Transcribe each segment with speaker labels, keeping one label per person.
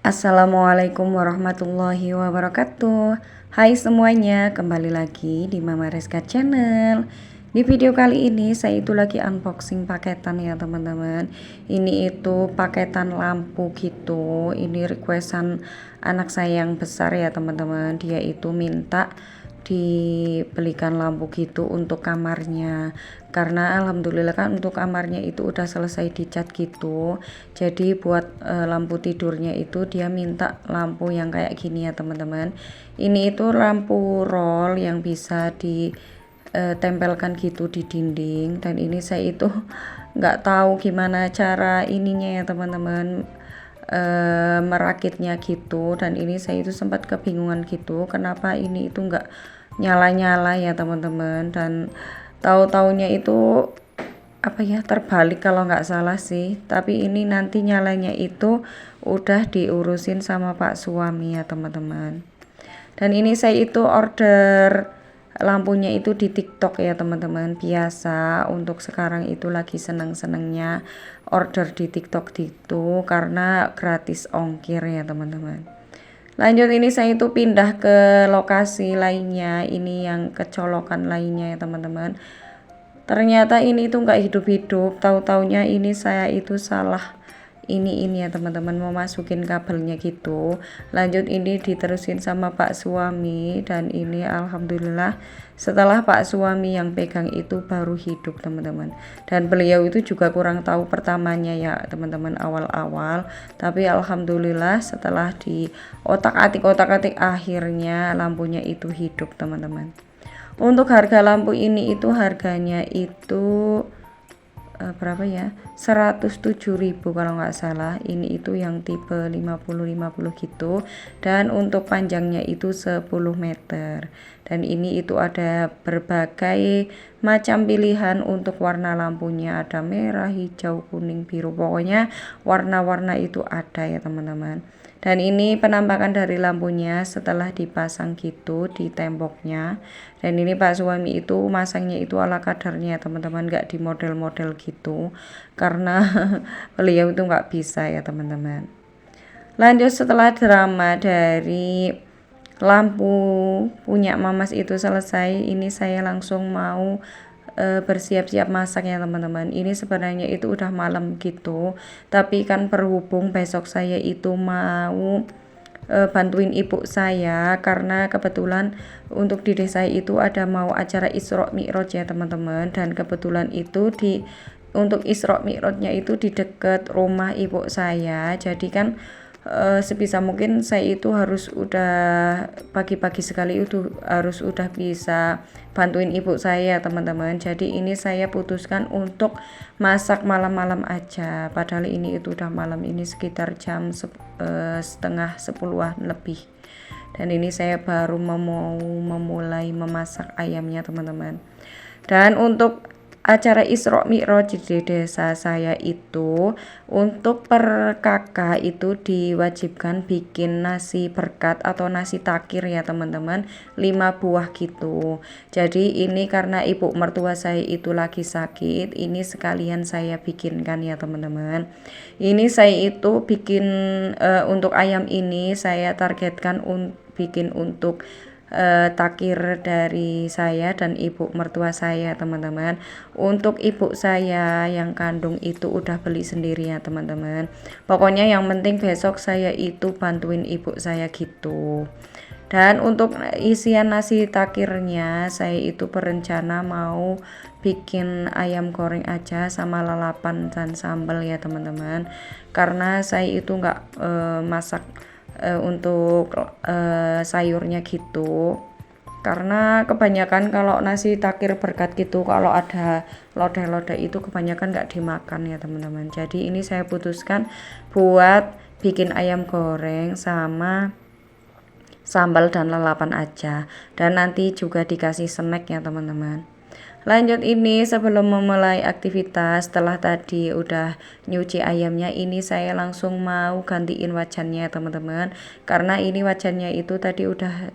Speaker 1: Assalamualaikum warahmatullahi wabarakatuh. Hai semuanya, kembali lagi di Mama Reska Channel. Di video kali ini saya itu lagi unboxing paketan ya teman-teman. Ini itu paketan lampu gitu. Ini requestan anak saya yang besar ya teman-teman. Dia itu minta dibelikan lampu gitu untuk kamarnya, karena alhamdulillah kan untuk kamarnya itu udah selesai dicat gitu. Jadi buat lampu tidurnya itu dia minta lampu yang kayak gini ya teman-teman. Ini itu lampu roll yang bisa ditempelkan gitu di dinding, dan ini saya itu nggak tahu gimana cara ininya ya teman-teman, merakitnya gitu. Dan ini saya itu sempat kebingungan gitu kenapa ini itu nggak nyala-nyala ya teman-teman, dan tahu-taunya itu apa ya, terbalik kalau nggak salah sih. Tapi ini nanti nyalanya itu udah diurusin sama Pak suami ya teman-teman. Dan ini saya itu order lampunya itu di TikTok ya teman-teman. Biasa untuk sekarang itu lagi seneng-senengnya order di TikTok itu karena gratis ongkir ya teman-teman. Lanjut, ini saya itu pindah ke lokasi lainnya, ini yang kecolokan lainnya ya teman-teman. Ternyata ini itu nggak hidup-hidup, tahu-taunya ini saya itu salah ini ya teman-teman, mau masukin kabelnya gitu. Lanjut, ini diterusin sama Pak suami, dan ini alhamdulillah setelah Pak suami yang pegang itu baru hidup teman-teman. Dan beliau itu juga kurang tahu pertamanya ya teman-teman, awal-awal, tapi alhamdulillah setelah di otak-atik akhirnya lampunya itu hidup teman-teman. Untuk harga lampu ini itu harganya itu berapa ya, 107.000 kalau nggak salah. Ini itu yang tipe 50-50 gitu, dan untuk panjangnya itu 10 meter. Dan ini itu ada berbagai macam pilihan untuk warna lampunya, ada merah, hijau, kuning, biru, pokoknya warna-warna itu ada ya teman-teman. Dan ini penampakan dari lampunya setelah dipasang gitu di temboknya. Dan ini Pak suami itu masangnya itu ala kadarnya teman-teman, gak di model-model gitu, karena beliau itu gak bisa ya teman-teman. Lanjut, setelah drama dari lampu punya Mamas itu selesai, ini saya langsung mau bersiap-siap masak ya teman-teman. Ini sebenarnya itu udah malam gitu, tapi kan berhubung besok saya itu mau bantuin ibu saya, karena kebetulan untuk di desa itu ada mau acara Isra Mi'raj ya teman-teman, dan kebetulan itu untuk Isra Mi'rajnya itu di dekat rumah ibu saya. Jadi kan sebisa mungkin saya itu harus udah pagi-pagi sekali itu harus udah bisa bantuin ibu saya teman-teman. Jadi ini saya putuskan untuk masak malam-malam aja, padahal ini itu udah malam, ini sekitar jam setengah 10-an lebih. Dan ini saya baru mau memulai memasak ayamnya teman-teman. Dan untuk acara Isra Mi'raj di desa saya itu, untuk per kakak itu diwajibkan bikin nasi berkat atau nasi takir ya teman-teman, 5 buah gitu. Jadi ini karena ibu mertua saya itu lagi sakit, ini sekalian saya bikinkan ya teman-teman. Ini saya itu bikin untuk ayam ini saya targetkan bikin untuk takir dari saya dan ibu mertua saya teman-teman. Untuk ibu saya yang kandung itu udah beli sendiri ya teman-teman. Pokoknya yang penting besok saya itu bantuin ibu saya gitu. Dan untuk isian nasi takirnya saya itu berencana mau bikin ayam goreng aja sama lalapan dan sambal ya teman-teman, karena saya itu nggak masak untuk sayurnya gitu, karena kebanyakan kalau nasi takir berkat gitu kalau ada lodeh-lodeh itu kebanyakan nggak dimakan ya teman-teman. Jadi ini saya putuskan buat bikin ayam goreng sama sambal dan lalapan aja, dan nanti juga dikasih snack ya teman-teman. Lanjut, ini sebelum memulai aktivitas, setelah tadi udah nyuci ayamnya, ini saya langsung mau gantiin wajannya teman-teman, karena ini wajannya itu tadi udah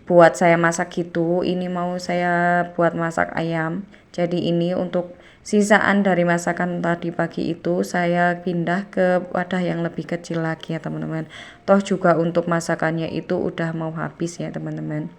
Speaker 1: buat saya masak gitu. Ini mau saya buat masak ayam, jadi ini untuk sisaan dari masakan tadi pagi itu saya pindah ke wadah yang lebih kecil lagi ya teman-teman. Toh juga untuk masakannya itu udah mau habis ya teman-teman.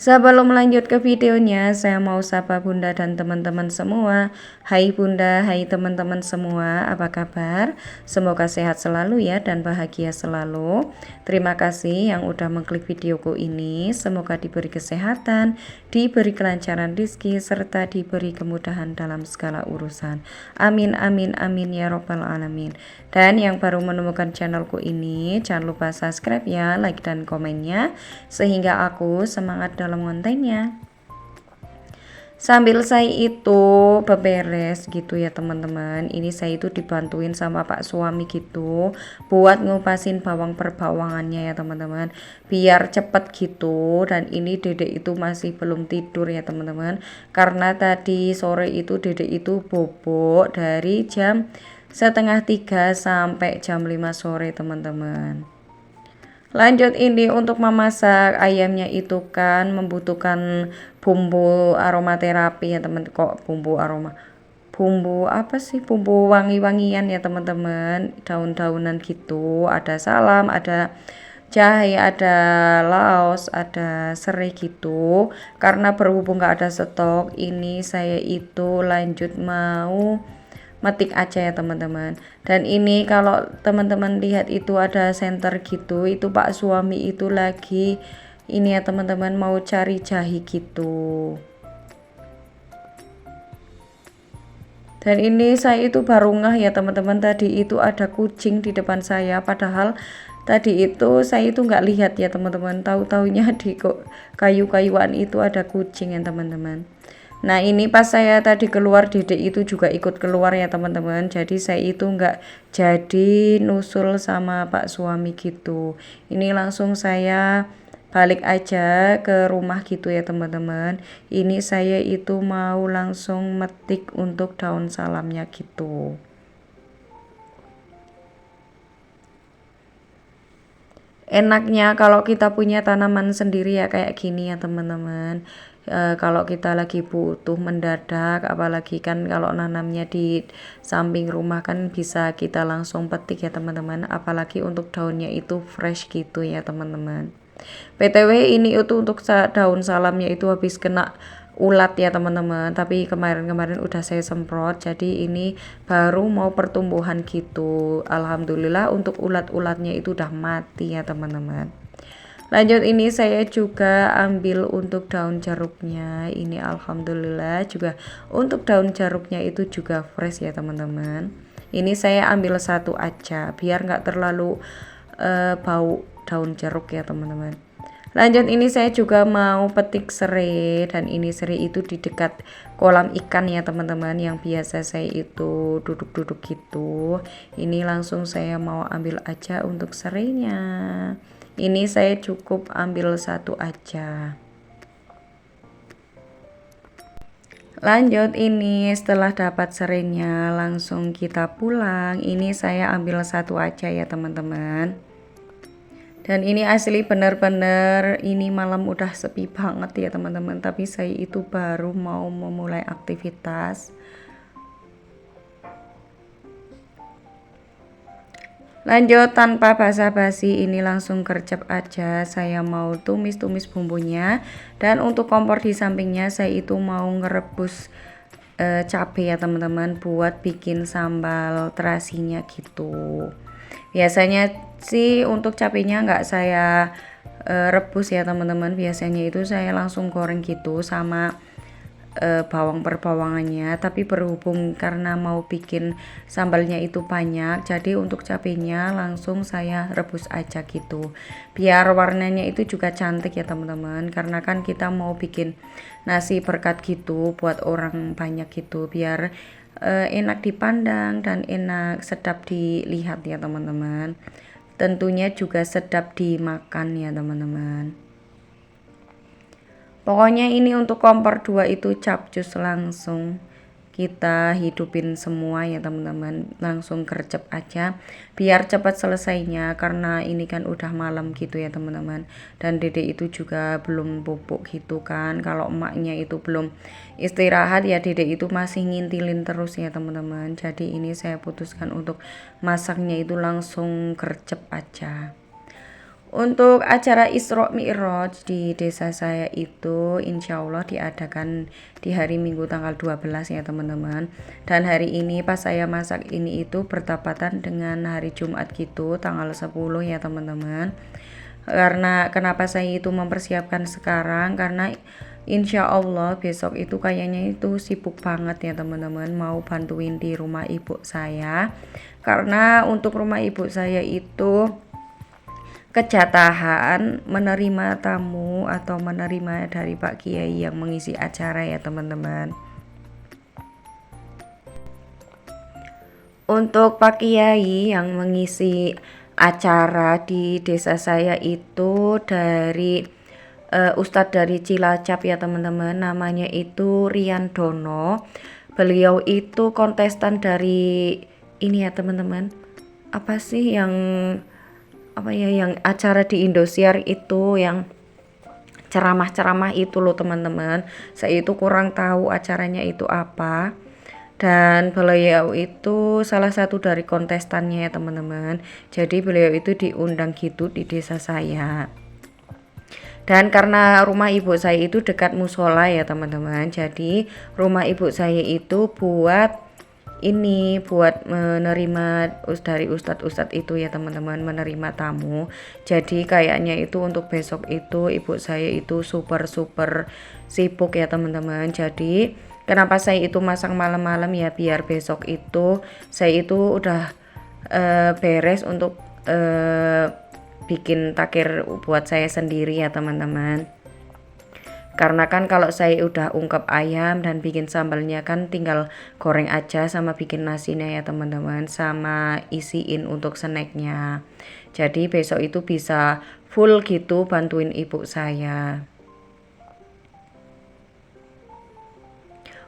Speaker 1: Sebelum lanjut ke videonya, saya mau sapa Bunda dan teman-teman semua. Hai Bunda, hai teman-teman semua, apa kabar? Semoga sehat selalu ya dan bahagia selalu. Terima kasih yang udah mengklik videoku ini. Semoga diberi kesehatan, diberi kelancaran rezeki, serta diberi kemudahan dalam segala urusan. Amin, amin, amin ya robbal alamin. Dan yang baru menemukan channelku ini, jangan lupa subscribe ya, like dan komennya, sehingga aku semangat dalam kontennya. Sambil saya itu beberes gitu ya teman-teman, ini saya itu dibantuin sama pak suami gitu buat ngupasin bawang per bawangannya ya teman-teman, biar cepet gitu. Dan ini dedek itu masih belum tidur ya teman-teman, karena tadi sore itu dedek itu bobok dari jam 2:30 sampai jam 5 sore teman-teman. Lanjut ini untuk memasak ayamnya itu kan membutuhkan bumbu aromaterapi ya teman, kok bumbu aroma, bumbu apa sih, bumbu wangi-wangian ya teman-teman, daun-daunan gitu, ada salam, ada jahe, ada laos, ada serai gitu. Karena berhubung gak ada stok, ini saya itu lanjut mau metik aja ya teman-teman. Dan ini kalau teman-teman lihat itu ada senter gitu, itu pak suami itu lagi ini ya teman-teman, mau cari jahe gitu. Dan ini saya itu baru ngeh ya teman-teman, tadi itu ada kucing di depan saya, padahal tadi itu saya itu nggak lihat ya teman-teman, tahu-taunya di kayu-kayuan itu ada kucing ya teman-teman. Nah ini pas saya tadi keluar, dedek itu juga ikut keluar ya teman-teman, jadi saya itu nggak jadi nusul sama pak suami gitu. Ini langsung saya balik aja ke rumah gitu ya teman-teman. Ini saya itu mau langsung metik untuk daun salamnya gitu. Enaknya kalau kita punya tanaman sendiri ya kayak gini ya teman-teman. Kalau kita lagi butuh mendadak, apalagi kan kalau nanamnya di samping rumah kan bisa kita langsung petik ya teman-teman, apalagi untuk daunnya itu fresh gitu ya teman-teman. BTW ini itu untuk daun salamnya itu habis kena ulat ya teman-teman, tapi kemarin-kemarin udah saya semprot, jadi ini baru mau pertumbuhan gitu. Alhamdulillah untuk ulat-ulatnya itu udah mati ya teman-teman. Lanjut ini saya juga ambil untuk daun jeruknya, ini alhamdulillah juga untuk daun jeruknya itu juga fresh ya teman-teman. Ini saya ambil satu aja biar nggak terlalu bau daun jeruk ya teman-teman. Lanjut ini saya juga mau petik serai, dan ini serai itu di dekat kolam ikan ya teman-teman, yang biasa saya itu duduk-duduk gitu. Ini langsung saya mau ambil aja untuk serainya. Ini saya cukup ambil satu aja. Lanjut ini setelah dapat serainya langsung kita pulang. Ini saya ambil satu aja ya teman-teman. Dan ini asli bener-bener ini malam udah sepi banget ya teman-teman, tapi saya itu baru mau memulai aktivitas. Lanjut tanpa basa-basi, ini langsung gercep aja, saya mau tumis-tumis bumbunya. Dan untuk kompor di sampingnya saya itu mau ngerebus cabai ya teman-teman, buat bikin sambal terasinya gitu. Biasanya sih untuk cabenya nggak saya rebus ya teman-teman, biasanya itu saya langsung goreng gitu sama bawang per bawangannya. Tapi berhubung karena mau bikin sambalnya itu banyak, jadi untuk cabenya langsung saya rebus aja gitu, biar warnanya itu juga cantik ya teman-teman, karena kan kita mau bikin nasi berkat gitu buat orang banyak gitu, biar enak dipandang dan enak sedap dilihat ya teman-teman, tentunya juga sedap dimakan ya teman-teman. Pokoknya ini untuk kompor 2 itu capcus langsung. kita hidupin semua ya teman-teman, langsung gercep aja biar cepat selesainya, karena ini kan udah malam gitu ya teman-teman, dan dedek itu juga belum pupuk gitu kan. Kalau emaknya itu belum istirahat ya dedek itu masih ngintilin terus ya teman-teman. Jadi ini saya putuskan untuk masaknya itu langsung gercep aja. Untuk acara Isra Mi'raj di desa saya itu insya Allah diadakan di hari Minggu tanggal 12 ya teman-teman. Dan hari ini pas saya masak ini itu bertepatan dengan hari Jumat gitu, tanggal 10 ya teman-teman. Karena kenapa saya itu mempersiapkan sekarang, karena insya Allah besok itu kayaknya itu sibuk banget ya teman-teman, mau bantuin di rumah ibu saya. Karena untuk rumah ibu saya itu kejatahan menerima tamu atau menerima dari Pak Kiai yang mengisi acara ya teman-teman. Untuk Pak Kiai yang mengisi acara di desa saya itu dari Ustadz dari Cilacap ya teman-teman, namanya itu Rian Dono. Beliau itu kontestan dari ini ya teman-teman, apa sih yang yang acara di Indosiar itu yang ceramah-ceramah itu loh teman-teman. Saya itu kurang tahu acaranya itu apa, dan beliau itu salah satu dari kontestannya ya teman-teman. Jadi beliau itu diundang gitu di desa saya. Dan karena rumah ibu saya itu dekat musola ya teman-teman, jadi rumah ibu saya itu buat menerima dari ustadz-ustadz itu ya teman-teman, menerima tamu. Jadi kayaknya itu untuk besok itu ibu saya itu super sibuk ya teman-teman. Jadi kenapa saya itu masak malam-malam ya, biar besok itu saya itu udah beres untuk bikin takir buat saya sendiri ya teman-teman. Karena kan kalau saya udah ungkep ayam dan bikin sambalnya kan tinggal goreng aja sama bikin nasinya ya teman-teman, sama isiin untuk snacknya. Jadi besok itu bisa full gitu bantuin ibu saya.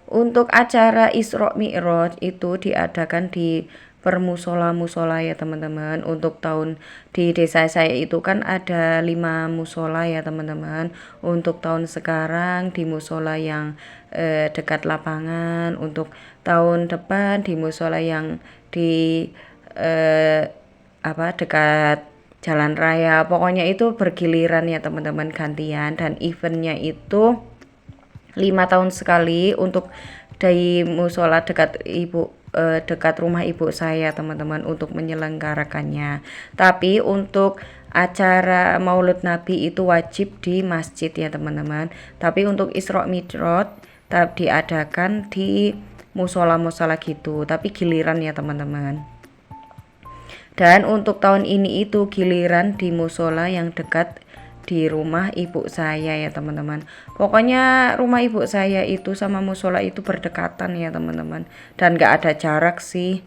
Speaker 1: Untuk acara Isra Mi'raj itu diadakan di permusola-musola ya teman-teman. Untuk tahun di desa saya itu kan ada 5 musola ya teman-teman. Untuk tahun sekarang di musola yang dekat lapangan, untuk tahun depan di musola yang di dekat jalan raya. Pokoknya itu bergiliran ya teman-teman, gantian, dan eventnya itu 5 tahun sekali untuk dari musola dekat rumah ibu saya teman-teman, untuk menyelenggarakannya. Tapi untuk acara Maulid Nabi itu wajib di masjid ya teman-teman. Tapi untuk Isra Mi'raj diadakan di musola-musola gitu, tapi giliran ya teman-teman. Dan untuk tahun ini itu giliran di musola yang dekat di rumah ibu saya ya teman-teman. Pokoknya rumah ibu saya itu sama musola itu berdekatan ya teman-teman, dan gak ada jarak sih.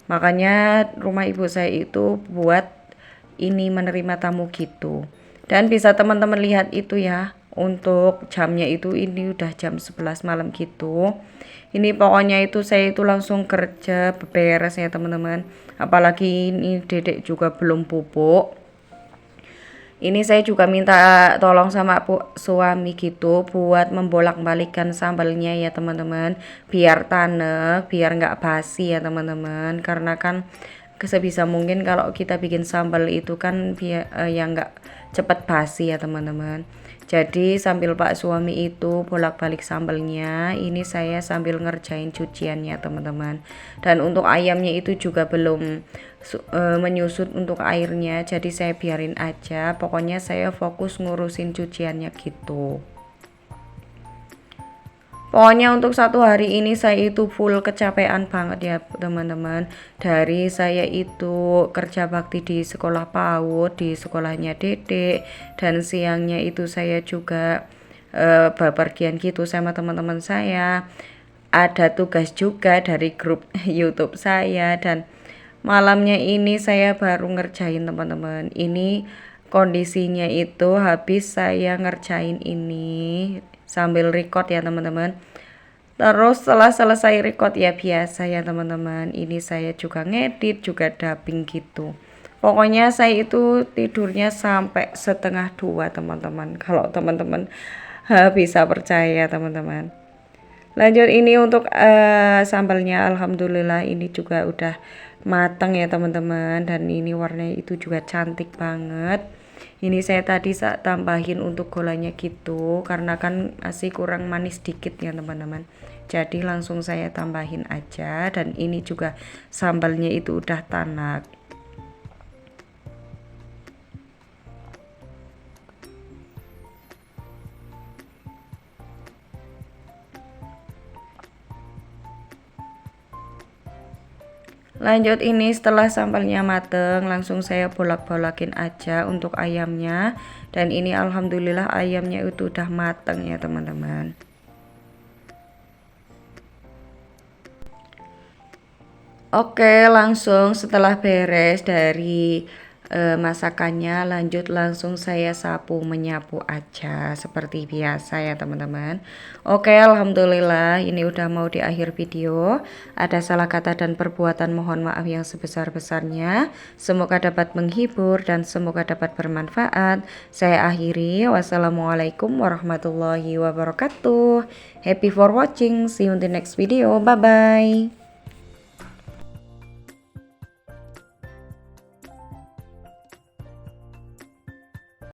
Speaker 1: Makanya rumah ibu saya itu buat ini menerima tamu gitu. Dan bisa teman-teman lihat itu ya, untuk jamnya itu ini udah jam 11 malam gitu. Ini pokoknya itu saya itu langsung kerja beberes ya teman-teman. Apalagi ini dedek juga belum pupuk. Ini saya juga minta tolong sama suami gitu buat membolak-balikkan sambalnya ya teman-teman, biar tanek, biar nggak basi ya teman-teman. Karena kan sebisa mungkin kalau kita bikin sambal itu kan biar yang nggak cepet basi ya teman-teman. Jadi sambil Pak suami itu bolak-balik sambalnya, ini saya sambil ngerjain cuciannya teman-teman. Dan untuk ayamnya itu juga belum menyusut untuk airnya, jadi saya biarin aja. Pokoknya saya fokus ngurusin cuciannya gitu. Pokoknya untuk satu hari ini saya itu full kecapean banget ya teman-teman. Dari saya itu kerja bakti di sekolah PAUD, di sekolahnya dedek, dan siangnya itu saya juga bepergian gitu sama teman-teman saya. Ada tugas juga dari grup YouTube saya, dan malamnya ini saya baru ngerjain teman-teman. Ini kondisinya itu habis saya ngerjain ini sambil record ya teman-teman. Terus setelah selesai record ya biasa ya teman-teman, ini saya juga ngedit, juga dubbing gitu. Pokoknya saya itu tidurnya sampai setengah 2 teman-teman. Kalau teman-teman bisa percaya teman-teman. Lanjut ini untuk sambalnya, alhamdulillah ini juga udah matang ya teman-teman, dan ini warnanya itu juga cantik banget. Ini saya tadi tambahin untuk gulanya gitu karena kan masih kurang manis dikit ya teman-teman, jadi langsung saya tambahin aja. Dan ini juga sambalnya itu udah tanak. Lanjut ini setelah sambalnya mateng langsung saya bolak-bolakin aja untuk ayamnya, dan ini alhamdulillah ayamnya itu udah mateng ya teman-teman. Oke, langsung setelah beres dari masakannya, lanjut langsung saya sapu menyapu aja seperti biasa ya teman-teman. Oke, alhamdulillah ini udah mau di akhir video. Ada salah kata dan perbuatan mohon maaf yang sebesar-besarnya. Semoga dapat menghibur dan semoga dapat bermanfaat. Saya akhiri. Wassalamualaikum warahmatullahi wabarakatuh. Happy for watching. See you in the next video. Bye bye.